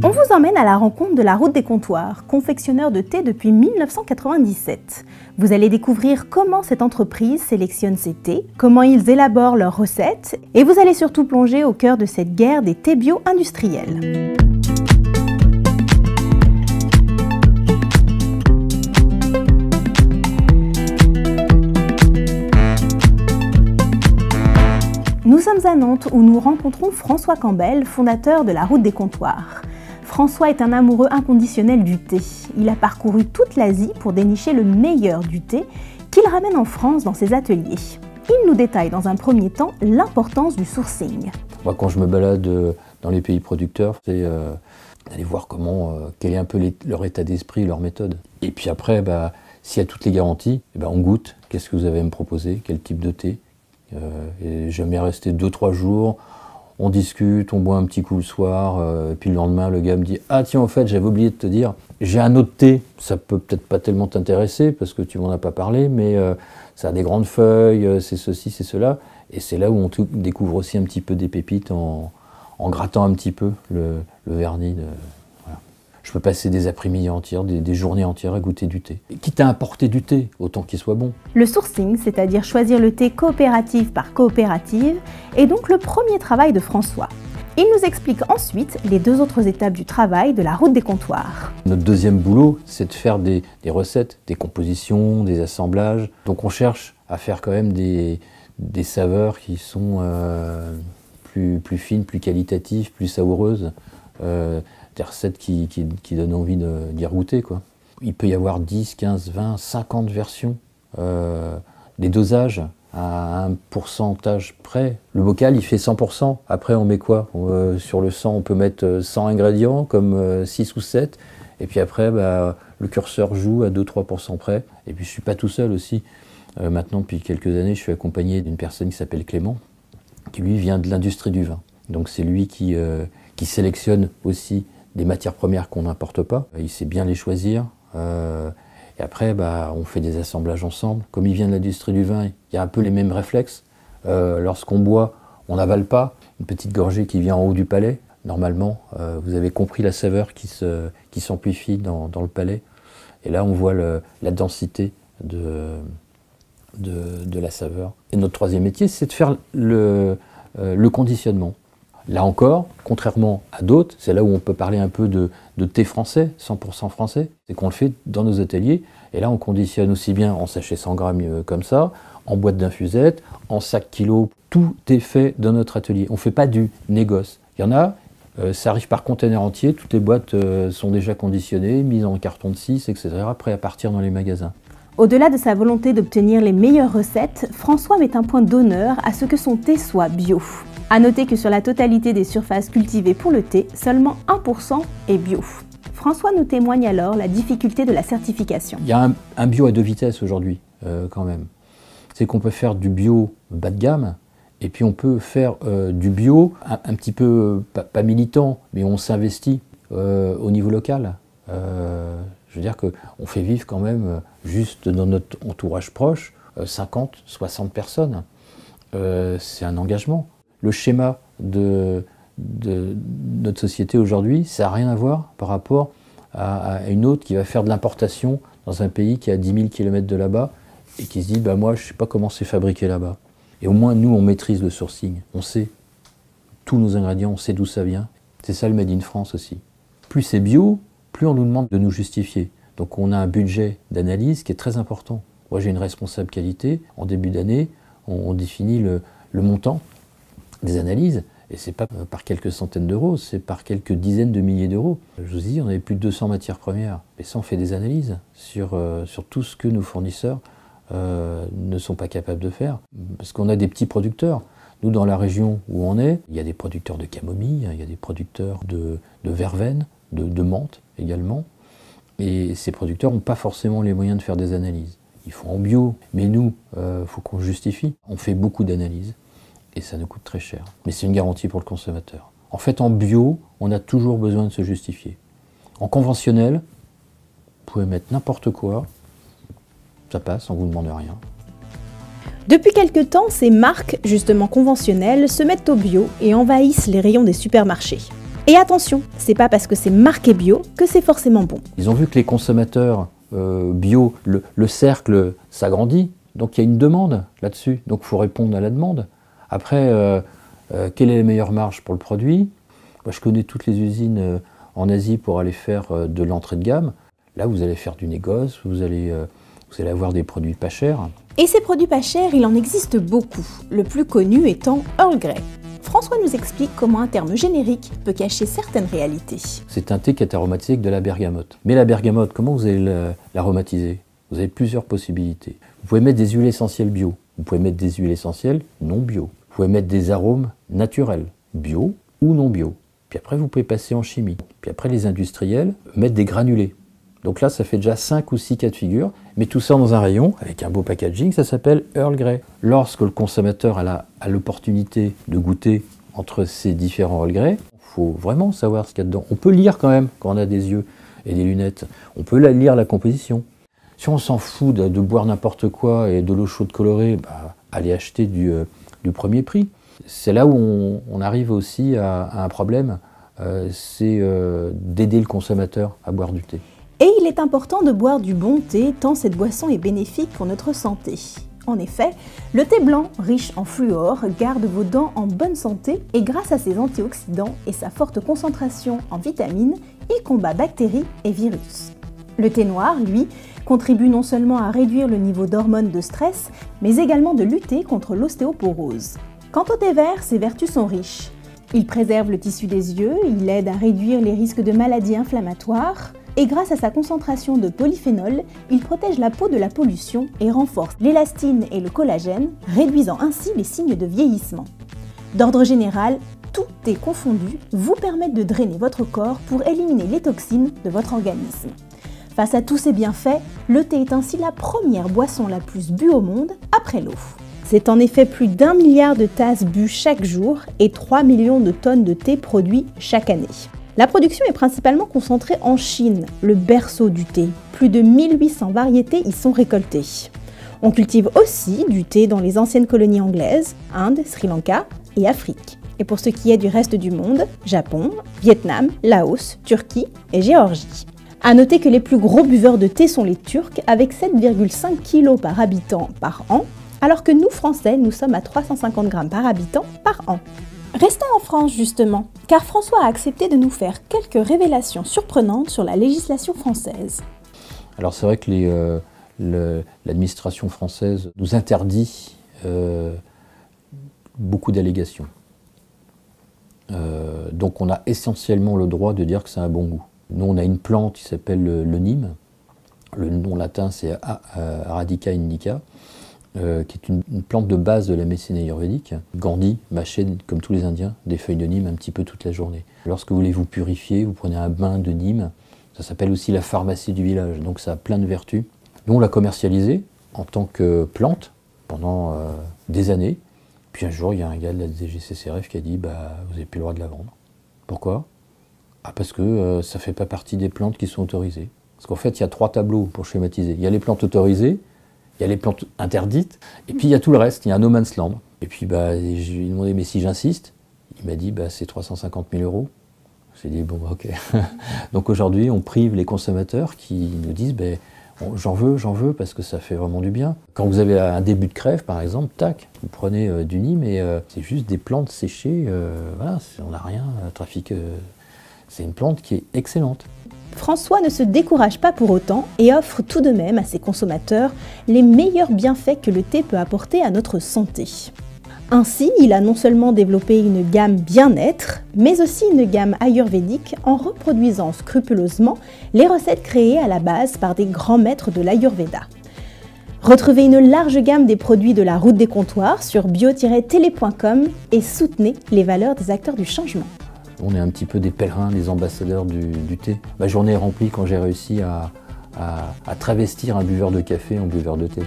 On vous emmène à la rencontre de la Route des Comptoirs, confectionneur de thé depuis 1997. Vous allez découvrir comment cette entreprise sélectionne ses thés, comment ils élaborent leurs recettes, et vous allez surtout plonger au cœur de cette guerre des thés bio industriels. Nous sommes à Nantes où nous rencontrons François Campbell, fondateur de la Route des Comptoirs. François est un amoureux inconditionnel du thé. Il a parcouru toute l'Asie pour dénicher le meilleur du thé qu'il ramène en France dans ses ateliers. Il nous détaille dans un premier temps l'importance du sourcing. Moi, quand je me balade dans les pays producteurs, c'est d'aller voir quel est un peu leur état d'esprit, leur méthode. Et puis après, s'il y a toutes les garanties, on goûte. Qu'est-ce que vous avez à me proposer? Quel type de thé? Et jamais rester 2-3 jours. On discute, on boit un petit coup le soir, et puis le lendemain, le gars me dit « Ah tiens, en fait, j'avais oublié de te dire, j'ai un autre thé, ça peut peut-être pas tellement t'intéresser, parce que tu m'en as pas parlé, mais ça a des grandes feuilles, c'est ceci, c'est cela. » Et c'est là où on découvre aussi un petit peu des pépites en grattant un petit peu le vernis. Voilà. Je peux passer des après-midi entières, des journées entières à goûter du thé. Et quitte à importer du thé, autant qu'il soit bon. Le sourcing, c'est-à-dire choisir le thé coopérative par coopérative, est donc le premier travail de François. Il nous explique ensuite les deux autres étapes du travail de la Route des Comptoirs. Notre deuxième boulot, c'est de faire des recettes, des compositions, des assemblages. Donc on cherche à faire quand même des saveurs qui sont plus fines, plus qualitatives, plus savoureuses. Des recettes qui donnent envie d'y goûter, quoi. Il peut y avoir 10, 15, 20, 50 versions, des dosages à un pourcentage près. Le bocal, il fait 100%. Après, on met quoi? Sur le 100, on peut mettre 100 ingrédients, comme 6 ou 7. Et puis après, le curseur joue à 2-3% près. Et puis, je ne suis pas tout seul aussi. Maintenant, depuis quelques années, je suis accompagné d'une personne qui s'appelle Clément, qui lui vient de l'industrie du vin. Donc, c'est lui qui sélectionne aussi des matières premières qu'on n'importe pas. Il sait bien les choisir. Et après, on fait des assemblages ensemble. Comme il vient de l'industrie du vin, il y a un peu les mêmes réflexes. Lorsqu'on boit, on n'avale pas. Une petite gorgée qui vient en haut du palais. Normalement, vous avez compris la saveur qui s'amplifie dans le palais. Et là, on voit la densité de la saveur. Et notre troisième métier, c'est de faire le conditionnement. Là encore, contrairement à d'autres, c'est là où on peut parler un peu de thé français, 100% français, c'est qu'on le fait dans nos ateliers. Et là, on conditionne aussi bien en sachet 100 grammes comme ça, en boîte d'infusette, en sac kilo. Tout est fait dans notre atelier. On ne fait pas du négoce. Il y en a, ça arrive par container entier, toutes les boîtes sont déjà conditionnées, mises en carton de 6, etc., prêts à partir dans les magasins. Au-delà de sa volonté d'obtenir les meilleures recettes, François met un point d'honneur à ce que son thé soit bio. A noter que sur la totalité des surfaces cultivées pour le thé, seulement 1% est bio. François nous témoigne alors la difficulté de la certification. Il y a un bio à 2 vitesses aujourd'hui, quand même. C'est qu'on peut faire du bio bas de gamme, et puis on peut faire du bio un petit peu, pas militant, mais on s'investit au niveau local. Je veux dire qu'on fait vivre quand même, juste dans notre entourage proche, 50, 60 personnes. C'est un engagement. Le schéma de notre société aujourd'hui, ça n'a rien à voir par rapport à une autre qui va faire de l'importation dans un pays qui est à 10 000 km de là-bas et qui se dit moi je ne sais pas comment c'est fabriqué là-bas. Et au moins nous on maîtrise le sourcing, on sait tous nos ingrédients, on sait d'où ça vient. C'est ça le Made in France aussi. Plus c'est bio, plus on nous demande de nous justifier. Donc on a un budget d'analyse qui est très important. Moi j'ai une responsable qualité, en début d'année on définit le montant des analyses, et c'est pas par quelques centaines d'euros, c'est par quelques dizaines de milliers d'euros. Je vous dis, on avait plus de 200 matières premières. Et ça, on fait des analyses sur tout ce que nos fournisseurs ne sont pas capables de faire. Parce qu'on a des petits producteurs. Nous, dans la région où on est, il y a des producteurs de camomille, il y a des producteurs de verveine, de menthe également. Et ces producteurs n'ont pas forcément les moyens de faire des analyses. Ils font en bio, mais nous, faut qu'on justifie. On fait beaucoup d'analyses. Et ça nous coûte très cher. Mais c'est une garantie pour le consommateur. En fait, en bio, on a toujours besoin de se justifier. En conventionnel, vous pouvez mettre n'importe quoi, ça passe, on ne vous demande rien. Depuis quelque temps, ces marques, justement conventionnelles, se mettent au bio et envahissent les rayons des supermarchés. Et attention, c'est pas parce que c'est marqué bio que c'est forcément bon. Ils ont vu que les consommateurs bio, le cercle s'agrandit, donc il y a une demande là-dessus, donc il faut répondre à la demande. Après, quelle est la meilleure marge pour le produit? Moi, je connais toutes les usines en Asie pour aller faire de l'entrée de gamme. Là, vous allez faire du négoce, vous allez avoir des produits pas chers. Et ces produits pas chers, il en existe beaucoup, le plus connu étant Earl Grey. François nous explique comment un terme générique peut cacher certaines réalités. C'est un thé qui est aromatisé avec de la bergamote. Mais la bergamote, comment vous allez l'aromatiser? Vous avez plusieurs possibilités. Vous pouvez mettre des huiles essentielles bio, vous pouvez mettre des huiles essentielles non bio, vous pouvez mettre des arômes naturels, bio ou non bio. Puis après, vous pouvez passer en chimie. Puis après, les industriels mettent des granulés. Donc là, ça fait déjà 5 ou 6 cas de figure, mais tout ça dans un rayon, avec un beau packaging, ça s'appelle Earl Grey. Lorsque le consommateur a l'opportunité de goûter entre ces différents Earl Grey, il faut vraiment savoir ce qu'il y a dedans. On peut lire quand même, quand on a des yeux et des lunettes, on peut lire la composition. Si on s'en fout de boire n'importe quoi et de l'eau chaude colorée, allez acheter du premier prix. C'est là où on arrive aussi à un problème, c'est d'aider le consommateur à boire du thé. Et il est important de boire du bon thé tant cette boisson est bénéfique pour notre santé. En effet, le thé blanc, riche en fluor, garde vos dents en bonne santé et grâce à ses antioxydants et sa forte concentration en vitamines, il combat bactéries et virus. Le thé noir, lui, contribue non seulement à réduire le niveau d'hormones de stress, mais également de lutter contre l'ostéoporose. Quant au thé vert, ses vertus sont riches. Il préserve le tissu des yeux, il aide à réduire les risques de maladies inflammatoires, et grâce à sa concentration de polyphénol, il protège la peau de la pollution et renforce l'élastine et le collagène, réduisant ainsi les signes de vieillissement. D'ordre général, tout thé confondu vous permet de drainer votre corps pour éliminer les toxines de votre organisme. Face à tous ces bienfaits, le thé est ainsi la première boisson la plus bue au monde après l'eau. C'est en effet plus d'1 milliard de tasses bues chaque jour et 3 millions de tonnes de thé produits chaque année. La production est principalement concentrée en Chine, le berceau du thé. Plus de 1800 variétés y sont récoltées. On cultive aussi du thé dans les anciennes colonies anglaises, Inde, Sri Lanka et Afrique. Et pour ce qui est du reste du monde, Japon, Vietnam, Laos, Turquie et Géorgie. A noter que les plus gros buveurs de thé sont les Turcs avec 7,5 kg par habitant par an, alors que nous Français, nous sommes à 350 g par habitant par an. Restons en France justement, car François a accepté de nous faire quelques révélations surprenantes sur la législation française. Alors c'est vrai que l'administration française nous interdit beaucoup d'allégations. Donc on a essentiellement le droit de dire que c'est un bon goût. Nous on a une plante qui s'appelle le nîmes, le nom latin c'est Arabica indica, qui est une plante de base de la médecine ayurvédique. Gandhi mâchait, comme tous les Indiens, des feuilles de nîmes un petit peu toute la journée. Lorsque vous voulez vous purifier, vous prenez un bain de nîmes. Ça s'appelle aussi la pharmacie du village, donc ça a plein de vertus. Nous, on l'a commercialisé en tant que plante pendant des années. Puis un jour, il y a un gars de la DGCCRF qui a dit « vous n'avez plus le droit de la vendre ». Pourquoi? Parce que ça ne fait pas partie des plantes qui sont autorisées. Parce qu'en fait, il y a 3 tableaux pour schématiser. Il y a les plantes autorisées, il y a les plantes interdites, et puis il y a tout le reste, il y a un no man's land. Et puis je lui ai demandé, mais si j'insiste, il m'a dit, c'est 350 000 €. J'ai dit, bon, ok. Donc aujourd'hui, on prive les consommateurs qui nous disent, j'en veux parce que ça fait vraiment du bien. Quand vous avez un début de crève, par exemple, tac, vous prenez du nîmes et c'est juste des plantes séchées, voilà, on n'a rien à trafic. C'est une plante qui est excellente. François ne se décourage pas pour autant et offre tout de même à ses consommateurs les meilleurs bienfaits que le thé peut apporter à notre santé. Ainsi, il a non seulement développé une gamme bien-être, mais aussi une gamme ayurvédique en reproduisant scrupuleusement les recettes créées à la base par des grands maîtres de l'Ayurveda. Retrouvez une large gamme des produits de la route des comptoirs sur bio-télé.com et soutenez les valeurs des acteurs du changement. On est un petit peu des pèlerins, des ambassadeurs du thé. Ma journée est remplie quand j'ai réussi à travestir un buveur de café en buveur de thé.